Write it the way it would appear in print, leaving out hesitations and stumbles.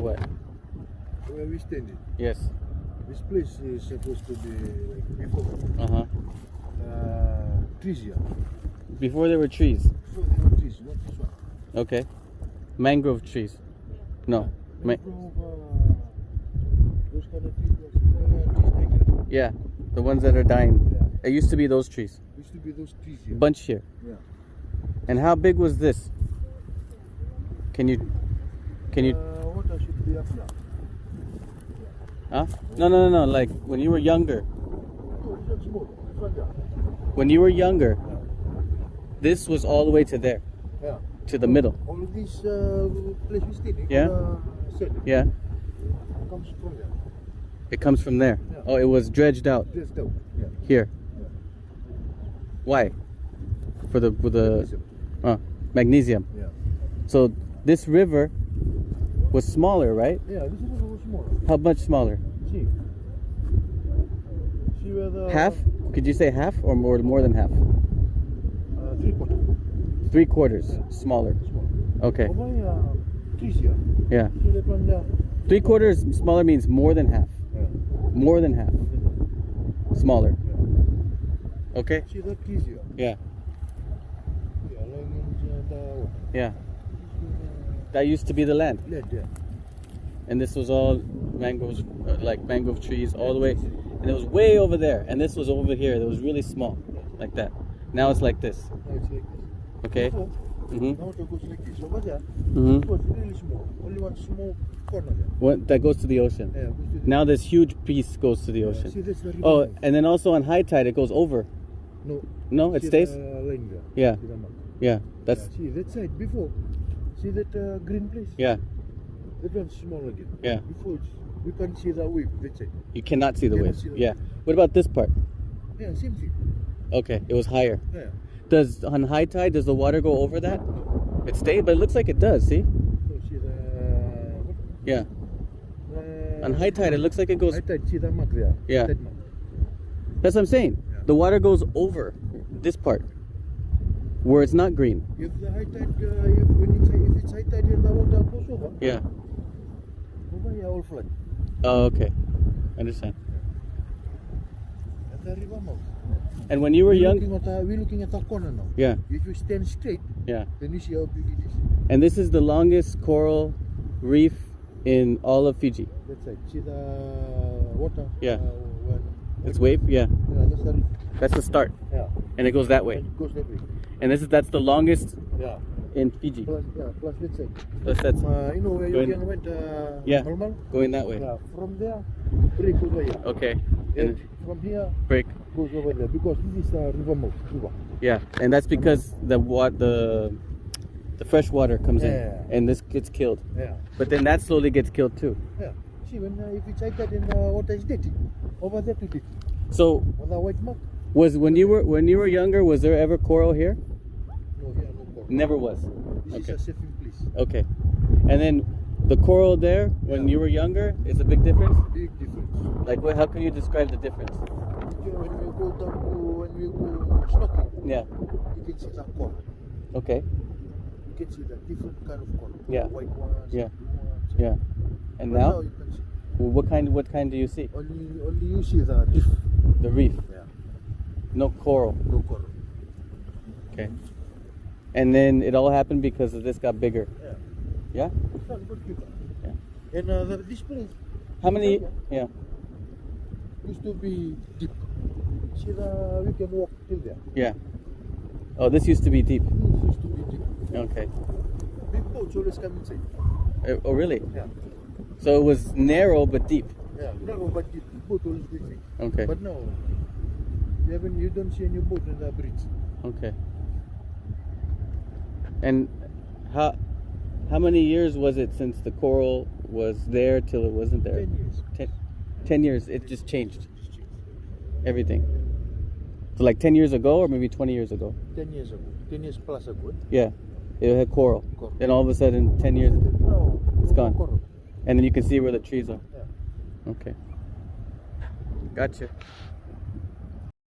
what? Where we standing? Yes. This place is supposed to be like before. Trees here. Before there were trees. Before there were trees, not this one. Okay. Mangrove trees. No. Mangrove, those kind of trees. Trees like that. Yeah, the ones that are dying. Yeah. It used to be those trees. Used to be those trees here. Bunch here. Yeah. And how big was this? Can you? Water should be up now. Huh? No. Like when you were younger. No, it's not small. It's not there. When you were younger, this was all the way to there. Yeah. To the middle. All of this place we stayed. Yeah. Yeah. Comes from there. It comes from there. Yeah. Oh, it was dredged out. Dredged out. Yeah. Here. Yeah. Why? For the magnesium. Yeah. So this river was smaller, right? Yeah, this river was smaller. How much smaller? See. See where the Half? Could you say half or more than half? 3/4. 3/4 Yeah. smaller. Small. Okay. Over here, trees here. Yeah. See that one there? 3/4 smaller means more than half. Yeah. More than half. Smaller. Yeah. Okay? See that trees here? Yeah. Yeah, like in the what? Yeah. That used to be the land. Land, yeah. And this was all mangroves, like mangrove trees all the way. And it was way over there. And this was over here. It was really small. Like that. Now it's like this. Now it's like this. Okay? Before, Mm-hmm. now it goes like this. Over there, Mm-hmm. it was really small. Only one small corner there. What, that goes to the ocean. Yeah, goes to the Now this huge piece goes to the yeah, ocean. see, that's the river Oh, now. and then also on high tide it goes over. No. No, it See stays? the line there. Yeah. See the mark? Yeah, that's Yeah, see that side before. See that green place? yeah. That one's small again. Yeah. Before you can't see the wave that side. You cannot see the Cannot waves. see the Yeah. wave. What about this part? Yeah, same thing. Okay, it was higher. Yeah. Does on high tide does the water go over that? It stays, but it looks like it does. See? So see the Yeah. On high tide, it looks like it goes. high tide. See the mark there. Yeah. That mark. That's what I'm saying. Yeah. The water goes over this part where it's not green. If the high tide, if it's high tide and the water goes over, Yeah. over here all flood. Oh, okay. Understand. And the river mouth. And when you were young, We're looking at the corner now. yeah, If you stand straight, yeah. then you see how big it is. And this is the longest coral reef in all of Fiji. That's right. See the water? Yeah. When It's wave, yeah. Yeah, that's the reef. That's the start, Yeah. and it goes that way. And it goes that way. And that's the longest Yeah. in Fiji. Plus that side. That's You know where Going- you can went Yeah. normal? going that way. Yeah. From there, break over here. Okay. And And from here, break. goes over there. Because this is river mouth. River. Yeah, and that's because the fresh water comes Yeah. in, and this gets killed. Yeah. But then that slowly gets killed too. Yeah. See, when if it's like that, then the water is dirty. Over there to dirty. So On the white mark? was when you were younger, was there ever coral here? No, here no coral. Never was. This Okay. is a saving place. Okay. And then the coral there when you were younger is a big difference. Big difference. Like how can you describe the difference? When we go down to when we go snorkeling, Yeah. you can see the coral. Okay. You can see the different kind of coral. Yeah. White ones, Yeah. blue ones. Yeah. And But now, you can see well, what kind do you see? only you see the reef. The reef, Yeah. no coral. No coral. Okay. And then it all happened because of this got bigger. Yeah. Yeah. It's not good people. Yeah. And this place How many? Yeah. used to be deep. See we can walk till there. Yeah. Oh, this used to be deep. This used to be deep. Okay. Big boats always come inside. Oh, really? Yeah. So it was narrow but deep. Yeah. No, but deep. Boat always go inside. Okay. But now, you don't see any boat in the bridge. Okay. And how many years was it since the coral was there till it wasn't there? 10 years. 10 years. It just changed everything. So like 10 years ago or maybe 20 years ago? 10 years ago. 10 years plus ago. Yeah. It had coral. Coral. Then all of a sudden 10 years No, it's gone. coral. And then you can see where the trees are. Yeah. Okay. Gotcha.